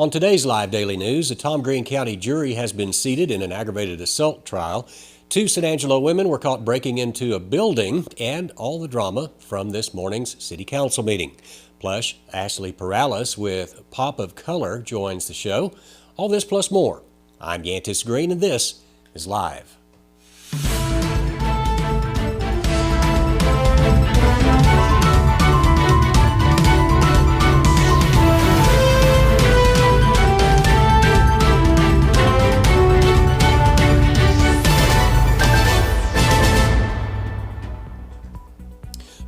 On today's Live Daily News, a Tom Green County jury has been seated in an aggravated assault trial. 2 San Angelo women were caught breaking into a building, and all the drama from this morning's City Council meeting. Plus, Ashley Perales with Pop of Color joins the show. All this plus more. I'm Yantis Green, and this is Live.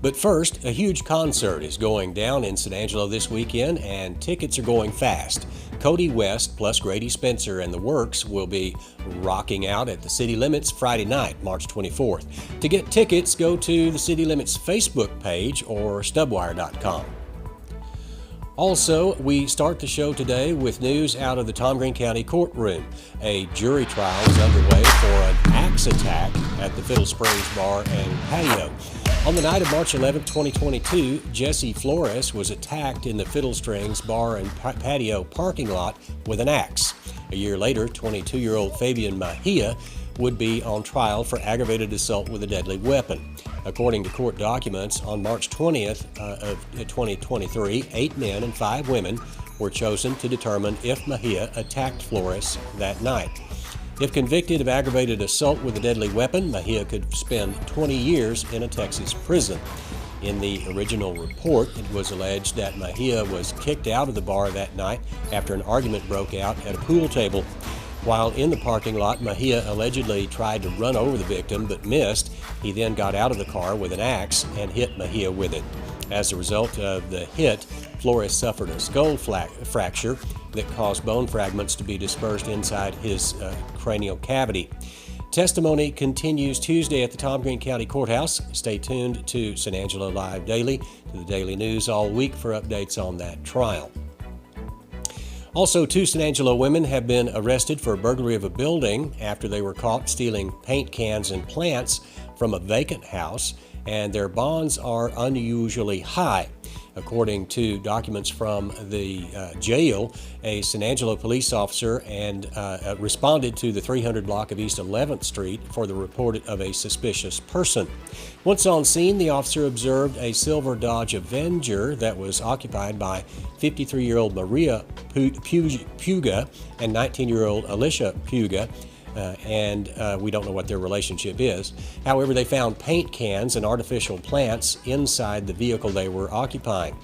But first, a huge concert is going down in San Angelo this weekend, and tickets are going fast. Cody West plus Grady Spencer and the Works will be rocking out at the City Limits Friday night, March 24th. To get tickets, go to the City Limits Facebook page or stubwire.com. Also, we start the show today with news out of the Tom Green County courtroom. A jury trial is underway for an axe attack at the Fiddle Springs Bar and Patio. On the night of March 11, 2022, Jesse Flores was attacked in the Fiddle Strings Bar and Patio parking lot with an axe. A year later, 22-year-old Fabian Mejia would be on trial for aggravated assault with a deadly weapon. According to court documents, on March 20th of 2023, 8 men and 5 women were chosen to determine if Mejia attacked Flores that night. If convicted of aggravated assault with a deadly weapon, Mejia could spend 20 years in a Texas prison. In the original report, it was alleged that Mejia was kicked out of the bar that night after an argument broke out at a pool table. While in the parking lot, Mejia allegedly tried to run over the victim but missed. He then got out of the car with an axe and hit Mejia with it. As a result of the hit, Flores suffered a skull fracture that caused bone fragments to be dispersed inside his cranial cavity. Testimony continues Tuesday at the Tom Green County Courthouse. Stay tuned to San Angelo Live Daily, to the Daily News all week for updates on that trial. Also, 2 San Angelo women have been arrested for a burglary of a building after they were caught stealing paint cans and plants from a vacant house, and their bonds are unusually high. According to documents from the jail, a San Angelo police officer responded to the 300 block of East 11th Street for the report of a suspicious person. Once on scene, the officer observed a silver Dodge Avenger that was occupied by 53-year-old Maria Puga and 19-year-old Alicia Puga. We don't know what their relationship is. However, they found paint cans and artificial plants inside the vehicle they were occupying.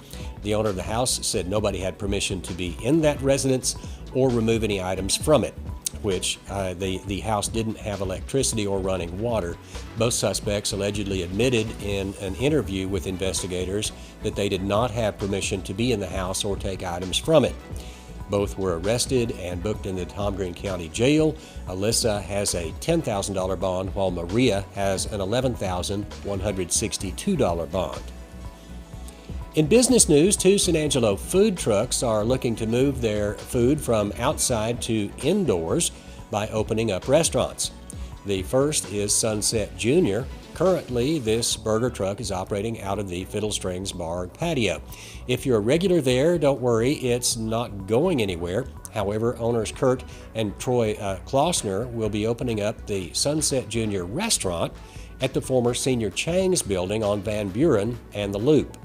The owner of the house said nobody had permission to be in that residence or remove any items from it, which the house didn't have electricity or running water. Both suspects allegedly admitted in an interview with investigators that they did not have permission to be in the house or take items from it. Both were arrested and booked in the Tom Green County Jail. Alyssa has a $10,000 bond, while Maria has an $11,162 bond. In business news, 2 San Angelo food trucks are looking to move their food from outside to indoors by opening up restaurants. The first is Sunset Jr. Currently, this burger truck is operating out of the Fiddle Strings Bar and Patio. If you're a regular there, don't worry, it's not going anywhere. However, owners Kurt and Troy Klossner will be opening up the Sunset Jr. restaurant at the former Senior Chang's building on Van Buren and the Loop.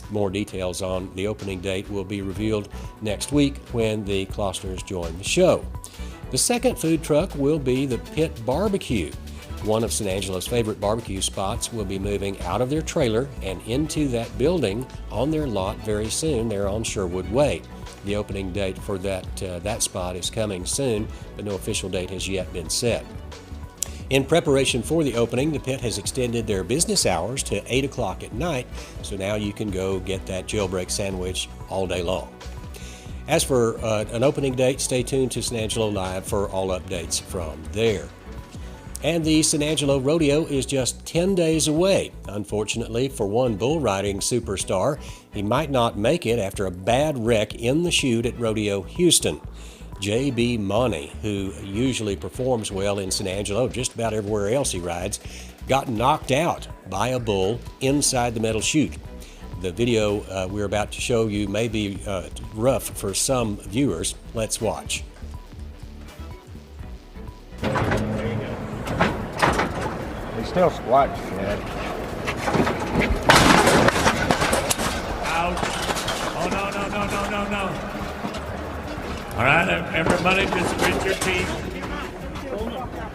More details on the opening date will be revealed next week when the Klossners join the show. The second food truck will be the Pit Barbecue. One of San Angelo's favorite barbecue spots will be moving out of their trailer and into that building on their lot very soon. They're on Sherwood Way. The opening date for that spot is coming soon, but no official date has yet been set. In preparation for the opening, the Pit has extended their business hours to 8 o'clock at night, so now you can go get that jailbreak sandwich all day long. As for an opening date, stay tuned to San Angelo Live for all updates from there. And the San Angelo Rodeo is just 10 days away. Unfortunately for one bull riding superstar, he might not make it after a bad wreck in the chute at Rodeo Houston. J.B. Money, who usually performs well in San Angelo, just about everywhere else he rides, got knocked out by a bull inside the metal chute. The video we're about to show you may be rough for some viewers. Let's watch. He's still squatting, Chad. Ouch. Oh, no. All right, everybody just grit your teeth.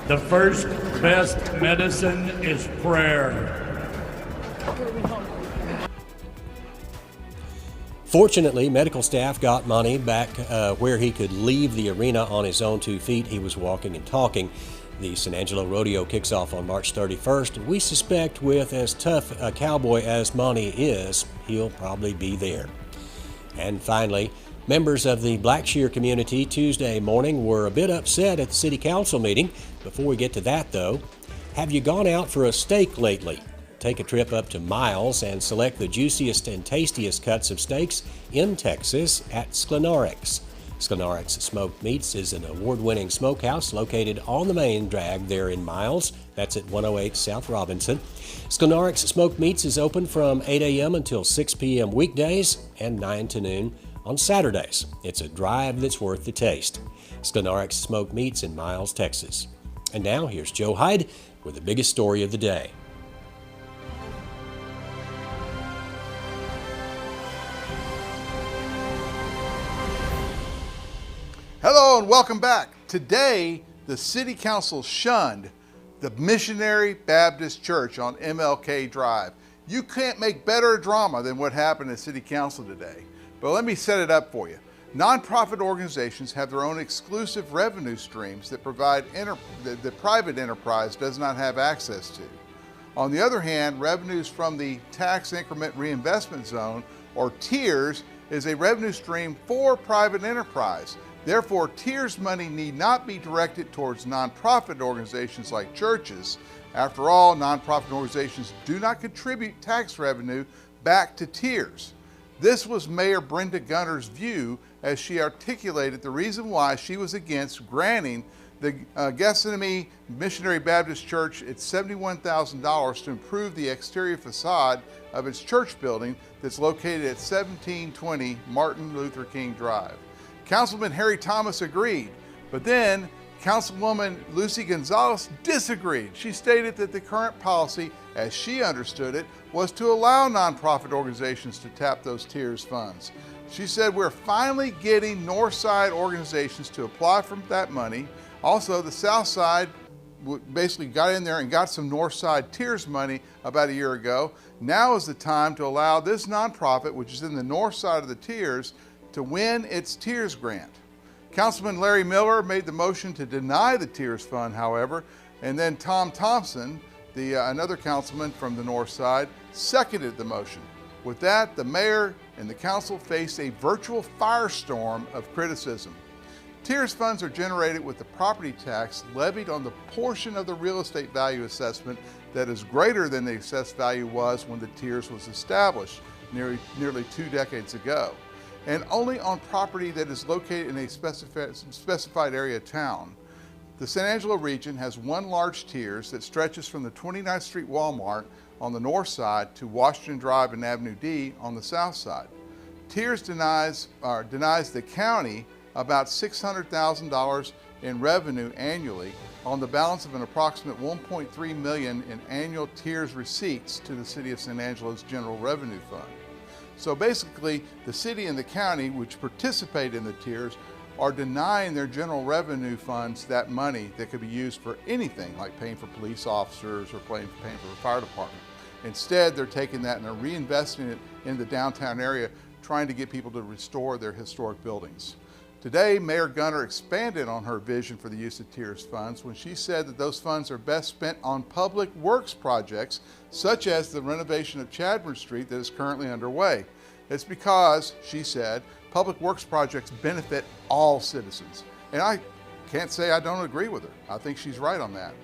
The first best medicine is prayer. Fortunately, medical staff got Monty back where he could leave the arena on his own 2 feet. He was walking and talking. The San Angelo Rodeo kicks off on March 31st. We suspect with as tough a cowboy as Monty is, he'll probably be there. And finally, members of the Blackshear community Tuesday morning were a bit upset at the city council meeting. Before we get to that though, have you gone out for a steak lately? Take a trip up to Miles and select the juiciest and tastiest cuts of steaks in Texas at Sklanarix. Sklanarix Smoked Meats is an award-winning smokehouse located on the main drag there in Miles. That's at 108 South Robinson. Sklanarix Smoked Meats is open from 8 a.m. until 6 p.m. weekdays and 9 to noon on Saturdays. It's a drive that's worth the taste. Sklanarix Smoked Meats in Miles, Texas. And now here's Joe Hyde with the biggest story of the day. Hello and welcome back. Today, the City Council shunned the Missionary Baptist Church on MLK Drive. You can't make better drama than what happened at City Council today. But let me set it up for you. Nonprofit organizations have their own exclusive revenue streams that the private enterprise does not have access to. On the other hand, revenues from the Tax Increment Reinvestment Zone, or TIRS, is a revenue stream for private enterprise. Therefore, TIRS money need not be directed towards nonprofit organizations like churches. After all, nonprofit organizations do not contribute tax revenue back to TIRS. This was Mayor Brenda Gunter's view as she articulated the reason why she was against granting the Gethsemane Missionary Baptist Church its $71,000 to improve the exterior facade of its church building that's located at 1720 Martin Luther King Drive. Councilman Harry Thomas agreed, but then Councilwoman Lucy Gonzalez disagreed. She stated that the current policy, as she understood it, was to allow nonprofit organizations to tap those TIRS funds. She said, we're finally getting Northside organizations to apply for that money. Also, the South Side basically got in there and got some Northside TIRS money about a year ago. Now is the time to allow this nonprofit, which is in the north side of the TIRS, to win its TIRS grant. Councilman Larry Miller made the motion to deny the TIRS fund, however, and then Tom Thompson, another councilman from the north side, seconded the motion. With that, the mayor and the council faced a virtual firestorm of criticism. TIRS funds are generated with the property tax levied on the portion of the real estate value assessment that is greater than the assessed value was when the TIRS was established nearly 2 decades ago, and only on property that is located in a specified area of town. The San Angelo region has one large TIRS that stretches from the 29th Street Walmart on the north side to Washington Drive and Avenue D on the south side. TIRS denies the county about $600,000 in revenue annually on the balance of an approximate $1.3 million in annual TIRS receipts to the City of San Angelo's General Revenue Fund. So basically, the city and the county, which participate in the TIRS, are denying their general revenue funds that money that could be used for anything, like paying for police officers or paying for the fire department. Instead, they're taking that and they're reinvesting it in the downtown area, trying to get people to restore their historic buildings. Today, Mayor Gunter expanded on her vision for the use of TIRS funds when she said that those funds are best spent on public works projects, such as the renovation of Chadbourne Street that is currently underway. It's because, she said, public works projects benefit all citizens. And I can't say I don't agree with her. I think she's right on that.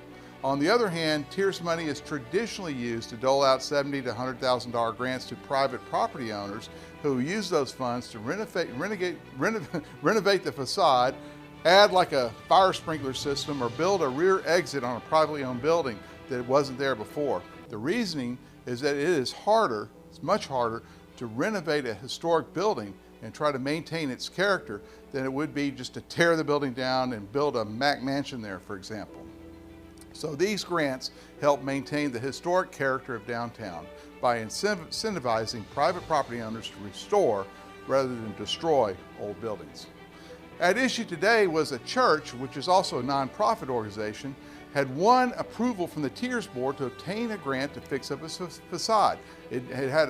On the other hand, TIRS money is traditionally used to dole out $70,000 to $100,000 grants to private property owners who use those funds to renovate the facade, add like a fire sprinkler system, or build a rear exit on a privately owned building that wasn't there before. The reasoning is that it is harder, it's much harder, to renovate a historic building and try to maintain its character than it would be just to tear the building down and build a Mac mansion there, for example. So these grants help maintain the historic character of downtown by incentivizing private property owners to restore rather than destroy old buildings. At issue today was a church, which is also a nonprofit organization, had won approval from the Tiers Board to obtain a grant to fix up its facade. It had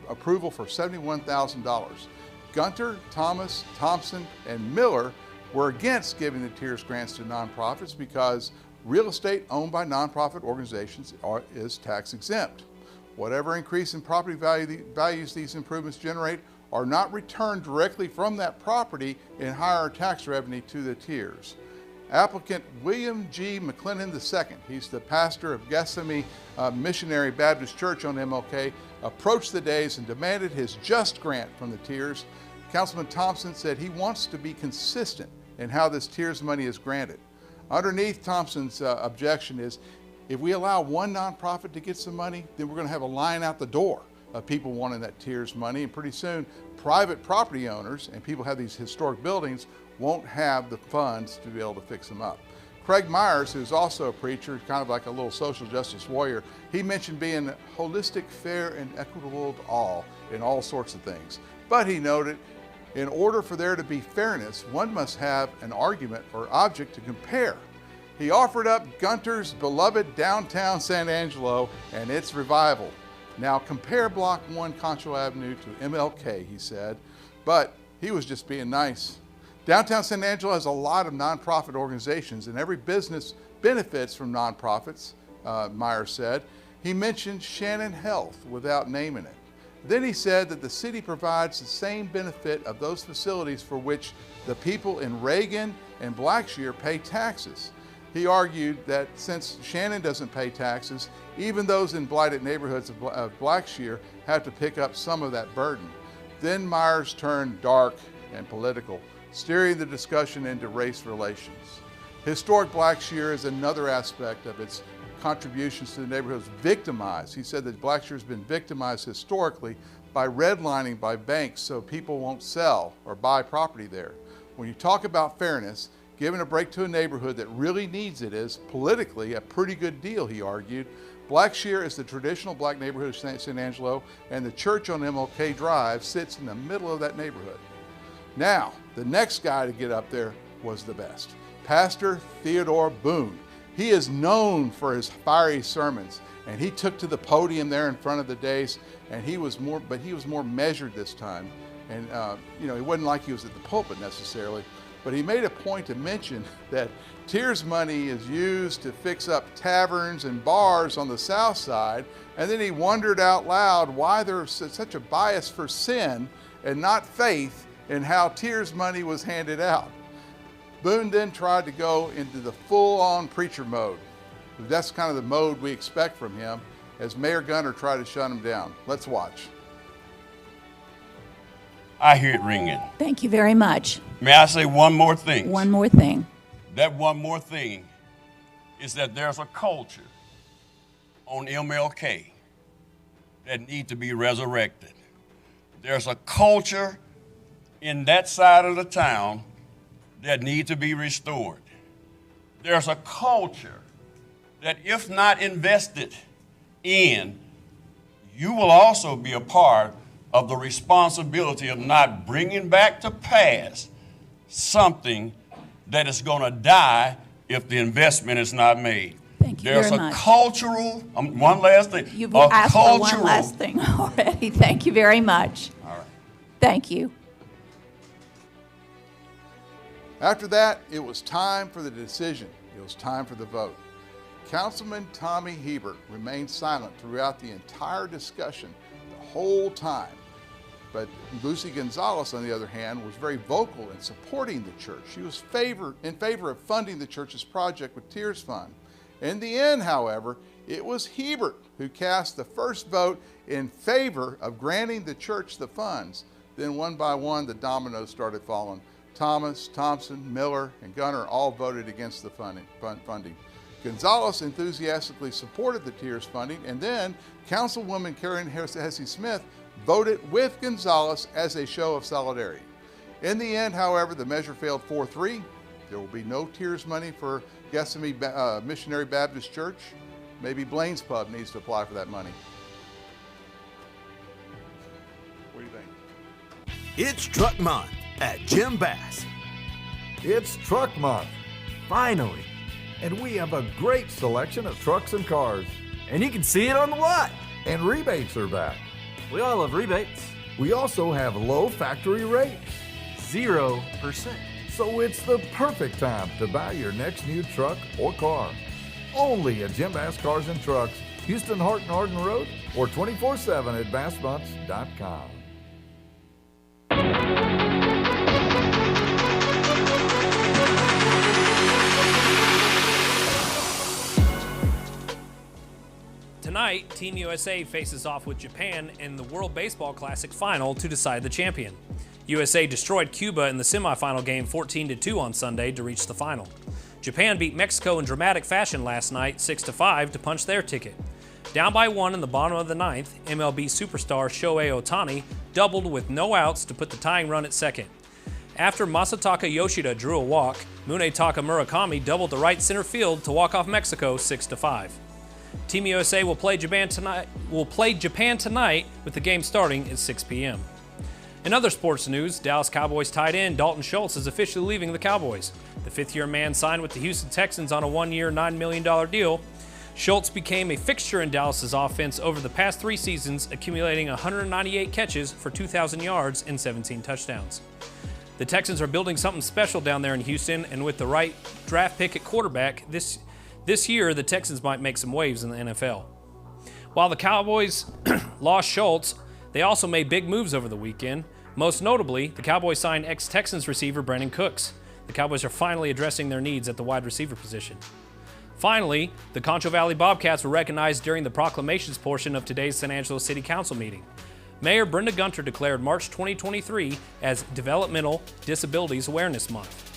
approval for $71,000. Gunter, Thomas, Thompson, and Miller were against giving the Tiers grants to nonprofits because real estate owned by nonprofit organizations is tax exempt. Whatever increase in property values these improvements generate are not returned directly from that property in higher tax revenue to the Tiers. Applicant William G. McClellan II, he's the pastor of Gethsemane Missionary Baptist Church on MLK, approached the days and demanded his just grant from the Tiers. Councilman Thompson said he wants to be consistent in how this Tiers money is granted. Underneath Thompson's objection is, if we allow one nonprofit to get some money, then we're going to have a line out the door of people wanting that Tiers money, and pretty soon private property owners and people who have these historic buildings won't have the funds to be able to fix them up. Craig Myers, who's also a preacher, kind of like a little social justice warrior, he mentioned being holistic, fair, and equitable to all in all sorts of things. But he noted, in order for there to be fairness, one must have an argument or object to compare. He offered up Gunter's beloved downtown San Angelo and its revival. Now compare Block 1 Concho Avenue to MLK, he said, but he was just being nice. Downtown San Angelo has a lot of nonprofit organizations, and every business benefits from nonprofits, Myers said. He mentioned Shannon Health without naming it. Then he said that the city provides the same benefit of those facilities for which the people in Reagan and Blackshear pay taxes. He argued that since Shannon doesn't pay taxes, even those in blighted neighborhoods of Blackshear have to pick up some of that burden. Then Myers turned dark and political, steering the discussion into race relations. Historic Blackshear is another aspect of its contributions to the neighborhoods victimized. He said that Blackshear has been victimized historically by redlining by banks so people won't sell or buy property there. When you talk about fairness, giving a break to a neighborhood that really needs it is politically a pretty good deal, he argued. Blackshear is the traditional black neighborhood of San Angelo, and the church on MLK Drive sits in the middle of that neighborhood. Now, the next guy to get up there was the best. Pastor Theodore Boone. He is known for his fiery sermons, and he took to the podium there in front of the dais, and he was more measured this time. And it wasn't like he was at the pulpit necessarily, but he made a point to mention that Tiers money is used to fix up taverns and bars on the south side, and then he wondered out loud why there's such a bias for sin and not faith in how Tiers money was handed out. Boone then tried to go into the full-on preacher mode. That's kind of the mode we expect from him, as Mayor Gunter tried to shut him down. Let's watch. I hear it ringing. Thank you very much. May I say one more thing? One more thing. That one more thing is that there's a culture on MLK that needs to be resurrected. There's a culture in that side of the town that needs to be restored. There's a culture that, if not invested in, you will also be a part of the responsibility of not bringing back to pass something that is going to die if the investment is not made. Thank you There's very a much. cultural, one last thing. You've asked for one last thing already. Thank you very much. All right. Thank you. After that, it was time for the decision. It was time for the vote. Councilman Tommy Hebert remained silent throughout the entire discussion the whole time. But Lucy Gonzalez, on the other hand, was very vocal in supporting the church. She was in favor of funding the church's project with Tiers Fund. In the end, however, it was Hebert who cast the first vote in favor of granting the church the funds. Then one by one, the dominoes started falling. Thomas, Thompson, Miller, and Gunter all voted against the funding. Gonzalez enthusiastically supported the tiers funding, and then Councilwoman Karen Hesse Smith voted with Gonzalez as a show of solidarity. In the end, however, the measure failed 4-3. There will be no tiers money for Gethsemane Missionary Baptist Church. Maybe Blaine's Pub needs to apply for that money. What do you think? It's Truck Month at Jim Bass. It's Truck Month, finally. And we have a great selection of trucks and cars. And you can see it on the lot. And rebates are back. We all love rebates. We also have low factory rates. 0%. So it's the perfect time to buy your next new truck or car. Only at Jim Bass Cars and Trucks, Houston, Hart and Arden Road, or 24/7 at bassbunts.com. Tonight, Team USA faces off with Japan in the World Baseball Classic final to decide the champion. USA destroyed Cuba in the semifinal game 14-2 on Sunday to reach the final. Japan beat Mexico in dramatic fashion last night 6-5 to punch their ticket. Down by 1 in the bottom of the ninth, MLB superstar Shohei Ohtani doubled with no outs to put the tying run at second. After Masataka Yoshida drew a walk, Munetaka Murakami doubled to right center field to walk off Mexico 6-5. Team USA will play Japan tonight with the game starting at 6 p.m. In other sports news, Dallas Cowboys tight end Dalton Schultz is officially leaving the Cowboys. The fifth-year man signed with the Houston Texans on a one-year, $9 million deal. Schultz became a fixture in Dallas's offense over the past 3 seasons, accumulating 198 catches for 2,000 yards and 17 touchdowns. The Texans are building something special down there in Houston, and with the right draft pick at quarterback, this year the Texans might make some waves in the NFL. While the Cowboys lost Schultz, they also made big moves over the weekend. Most notably, the Cowboys signed ex-Texans receiver Brandon Cooks. The Cowboys are finally addressing their needs at the wide receiver position. Finally, the Concho Valley Bobcats were recognized during the proclamations portion of today's San Angelo City Council meeting. Mayor Brenda Gunter declared March 2023 as Developmental Disabilities Awareness Month.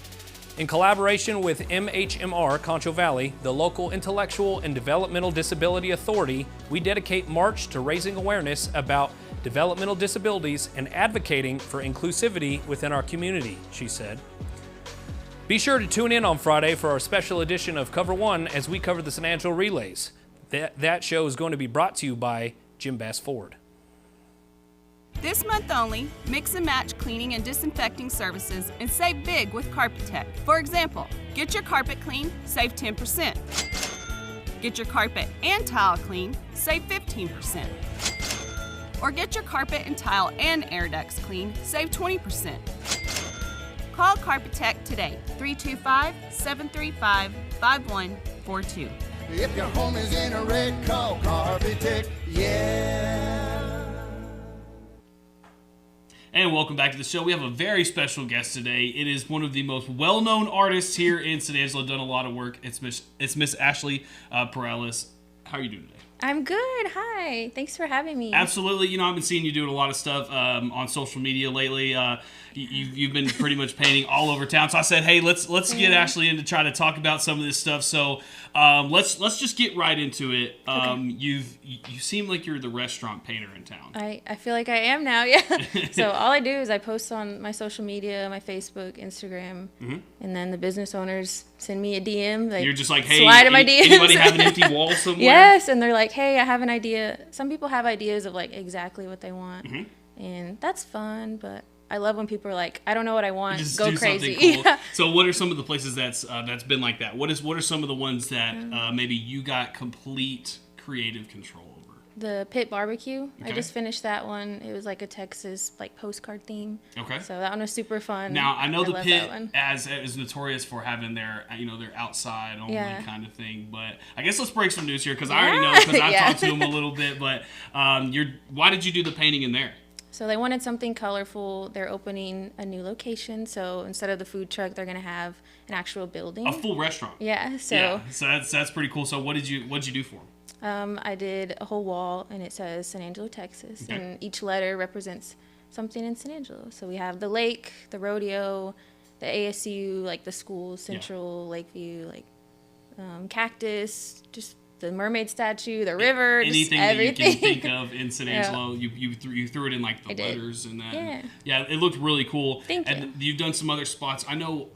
In collaboration with MHMR Concho Valley, the local Intellectual and Developmental Disability Authority, we dedicate March to raising awareness about developmental disabilities and advocating for inclusivity within our community, she said. Be sure to tune in on Friday for our special edition of Cover One as we cover the San Angelo Relays. That show is going to be brought to you by Jim Bass Ford. This month only, mix and match cleaning and disinfecting services and save big with Carpet Tech. For example, get your carpet clean, save 10%. Get your carpet and tile clean, save 15%. Or get your carpet and tile and air ducts clean, save 20%. Call Carpet Tech today, 325-735-5142. If your home is in a wreck, call Carpet Tech, yeah. And welcome back to the show. We have a very special guest today. It is one of the most well-known artists here in San Angelo. Done a lot of work. It's Miss Ashley Perales. How are you doing today? I'm good. Hi. Thanks for having me. Absolutely. You know, I've been seeing you doing a lot of stuff on social media lately. You've been pretty much painting all over town. So I said, hey, let's get Ashley in to try to talk about some of this stuff. So let's just get right into it. Okay. You seem like you're the restaurant painter in town. I feel like I am now, yeah. So all I do is I post on my social media, my Facebook, Instagram, and then the business owners send me a DM. Like, you're just like, hey, slide in my DMs. Anybody have an empty wall somewhere? Yes, and they're like, hey, I have an idea. Some people have ideas of like exactly what they want, and that's fun, but I love when people are like, I don't know what I want, just go do crazy. Cool. Yeah. So what are some of the places that's been like that? What are some of the ones that maybe you got complete creative control over? The Pit Barbecue. Okay. I just finished that one. It was like a Texas like postcard theme. Okay. So that one was super fun. Now I know the love Pit that one. is notorious for having their their outside only kind of thing. But I guess let's break some news here because I already know because I've talked to them a little bit. But why did you do the painting in there? So they wanted something colorful. They're opening a new location. So instead of the food truck, they're going to have an actual building. A full restaurant. Yeah. So that's pretty cool. So what'd you do for them? I did a whole wall, and it says San Angelo, Texas. Okay. And each letter represents something in San Angelo. So we have the lake, the rodeo, the ASU, like the schools, Central, Lakeview, like cactus, just the mermaid statue, the river, anything just everything. that you can think of in San Angelo, Yeah. you threw it in like the I did. letters and that. Yeah. Yeah, it looked really cool. Thank and you've done some other spots. I know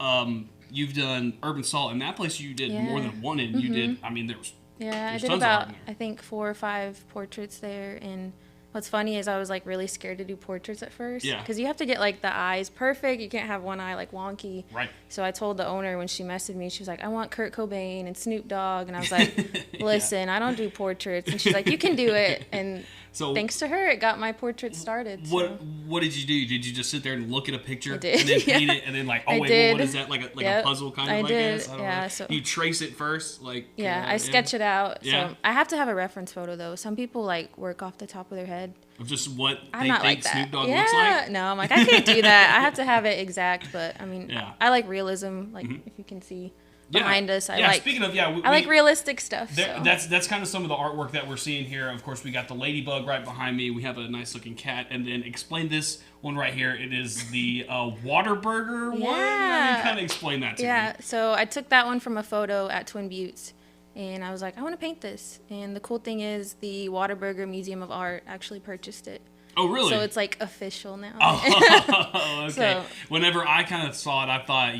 you've done Urban Salt, and that place you did more than one in. You did. I mean, there was. Yeah, I there's did tons of art about in there. I think 4 or 5 portraits there, and what's funny is I was like really scared to do portraits at first. Yeah. Because you have to get like the eyes perfect. You can't have one eye like wonky. Right. So I told the owner when she messaged me, she was like, I want Kurt Cobain and Snoop Dogg, and I was like, listen, I don't do portraits, and she's like, you can do it, and So thanks to her, it got my portrait started. So. What did you do? Did you just sit there and look at a picture I did, and then paint yeah. it and then like, I oh wait, did. well, what is that? Like a Yep. puzzle kind of, I I did, guess. I don't yeah, know. so- You trace it first, like. Yeah, I sketch it out. Yeah. So I have to have a reference photo though. Some people like work off the top of their head. Of just what I'm they not think like that. Snoop Dogg yeah, looks like. no, I'm like I can't do that. I have to have it exact. But I mean, Yeah. I like realism. Like if you can see behind us, I like. Speaking of, I like realistic stuff. There, So. that's kind of some of the artwork that we're seeing here. Of course, we got the ladybug right behind me. We have a nice looking cat, and then explain this one right here. It is the Waterburger one. Let me kind of explain that to me. Yeah, so I took that one from a photo at Twin Buttes, and I was like, I want to paint this. And the cool thing is, the Waterburger Museum of Art actually purchased it. Oh, really? So it's like official now. Oh, okay. So- Whenever I kind of saw it, I thought,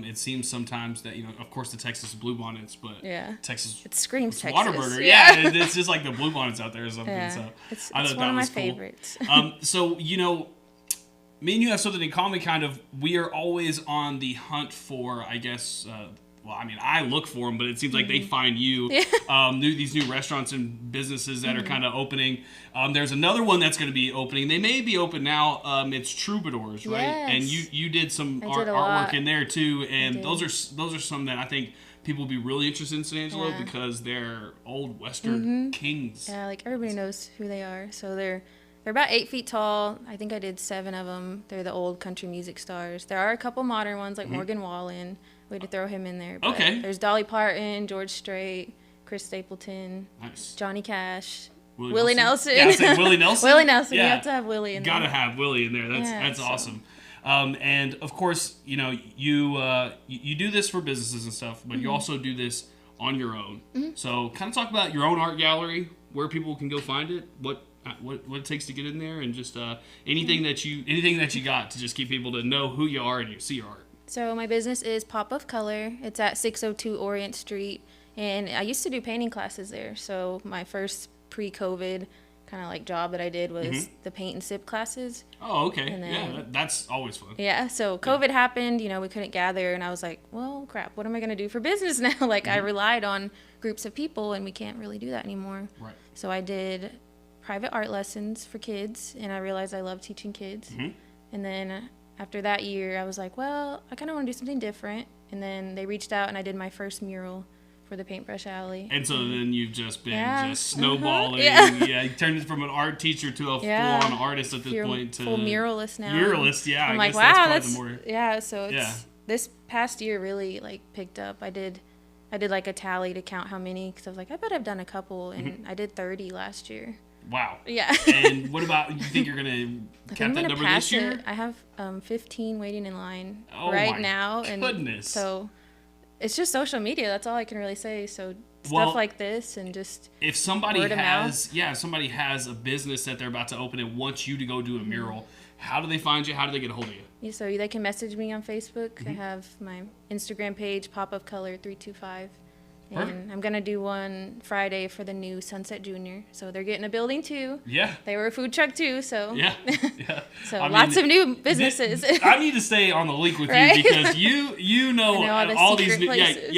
it seems sometimes that, of course, the Texas Bluebonnets, but Yeah. Texas. It screams it's Texas. Whataburger. Yeah. Yeah, it's just like the Bluebonnets out there or something. Yeah. So It's I thought one that of my was cool. favorites. So, me and you have something in common, kind of. We are always on the hunt for, I guess, I look for them, but it seems like they find you. These new restaurants and businesses that are kind of opening. There's another one that's going to be opening. They may be open now. It's Troubadours, right? Yes. And you did some I did a artwork lot. in there too. I And did. those are some that I think people will be really interested in San Angelo Yeah. because they're old Western kings. Yeah, like everybody knows who they are. So they're about 8 feet tall. I think I did 7 of them. They're the old country music stars. There are a couple modern ones like Morgan Wallen. We had to throw him in there. But Okay. There's Dolly Parton, George Strait, Chris Stapleton, Nice. Johnny Cash, Willie Willie Nelson? Nelson. Yeah, I said Willie Nelson? Willie Nelson. Yeah. You have to have Willie in there. Gotta have Willie in there. That's so- awesome. And of course, you do this for businesses and stuff, but you also do this on your own. So, kind of talk about your own art gallery, where people can go find it, what it takes to get in there, and just anything that you got to just keep people to know who you are and you see your art. So my business is Pop of Color. It's at 602 Orient Street, and I used to do painting classes there. So my first pre-COVID kind of like job that I did was the paint and sip classes. Oh, okay. And then- Yeah, that's always fun. Yeah, so COVID happened, we couldn't gather, and I was like, well, crap, what am I going to do for business now? Like, I relied on groups of people, and we can't really do that anymore. Right. So I did private art lessons for kids, and I realized I love teaching kids. And then after that year, I was like, well, I kind of want to do something different. And then they reached out, and I did my first mural for the Paintbrush Alley. And so then you've just been Yeah. just snowballing. Yeah. You turned it from an art teacher to a Yeah. full-on artist at this point. To full muralist now. Muralist, yeah. I'm I like, guess wow, that's probably the more. yeah. So it's Yeah. this past year really like picked up. I did like a tally to count how many, because I was like, I bet I've done a couple, and I did 30 last year. Wow. Yeah. And what about, you think you're gonna I think cap I'm that gonna number pass this year? it. I have 15 waiting in line Oh right my now, and goodness. so it's just social media. That's all I can really say. So Well, stuff like this, and just If somebody word of has, if somebody has a business that they're about to open and wants you to go do a mural, how do they find you? How do they get a hold of you? yeah, so they can message me on Facebook. I have my Instagram page, Pop of Color 325. Perfect. And I'm going to do one Friday for the new Sunset Junior. So they're getting a building too. Yeah. They were a food truck too, so. Yeah. Yeah. So I mean, lots of new businesses. I need to stay on the link with Right? you because you know, I know all the these secret new, places.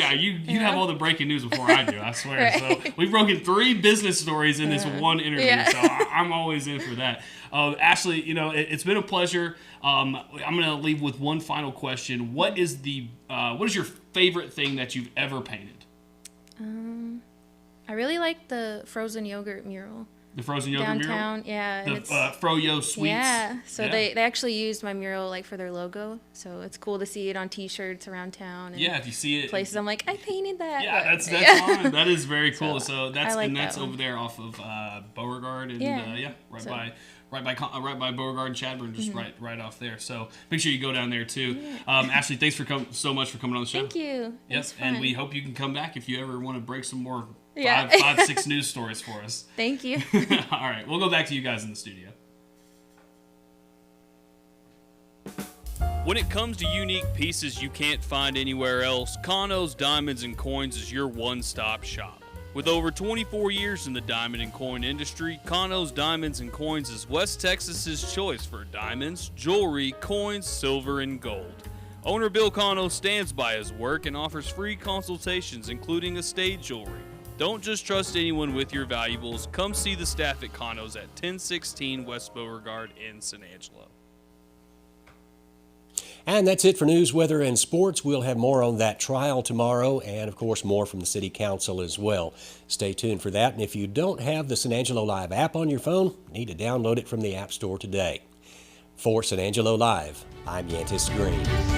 you have all the breaking news before I do, I swear. Right. So we've broken 3 business stories in this one interview, Yeah. so I'm always in for that. Ashley, it's been a pleasure. I'm going to leave with one final question. What is your favorite thing that you've ever painted? I really like the frozen yogurt mural. The frozen yogurt downtown. mural? Yeah. and The it's- Froyo Sweets. Yeah. So Yeah. they actually used my mural like for their logo. So it's cool to see it on T-shirts around town. And Yeah, if you see it. places, I'm like, I painted that. Yeah, but- that's fun. That is very cool. So I that's like and that that's one. over there off of Beauregard and Yeah. right So- by Beauregard and Chadburn, just Mhm. right off there. So make sure you go down there too. Ashley, thanks for so much for coming on the show. Thank you. It was Yes, and fun. we hope you can come back if you ever want to break some more Yeah. five, 6 news stories for us. Thank you. All right, we'll go back to you guys in the studio. When it comes to unique pieces you can't find anywhere else, Kano's Diamonds and Coins is your one-stop shop. With over 24 years in the diamond and coin industry, Kano's Diamonds and Coins is West Texas's choice for diamonds, jewelry, coins, silver, and gold. Owner Bill Kano stands by his work and offers free consultations, including estate jewelry. Don't just trust anyone with your valuables. Come see the staff at Kano's at 1016 West Beauregard in San Angelo. And that's it for news, weather, and sports. We'll have more on that trial tomorrow, and of course more from the City Council as well. Stay tuned for that. And if you don't have the San Angelo Live app on your phone, you need to download it from the App Store today. For San Angelo Live, I'm Yantis Green.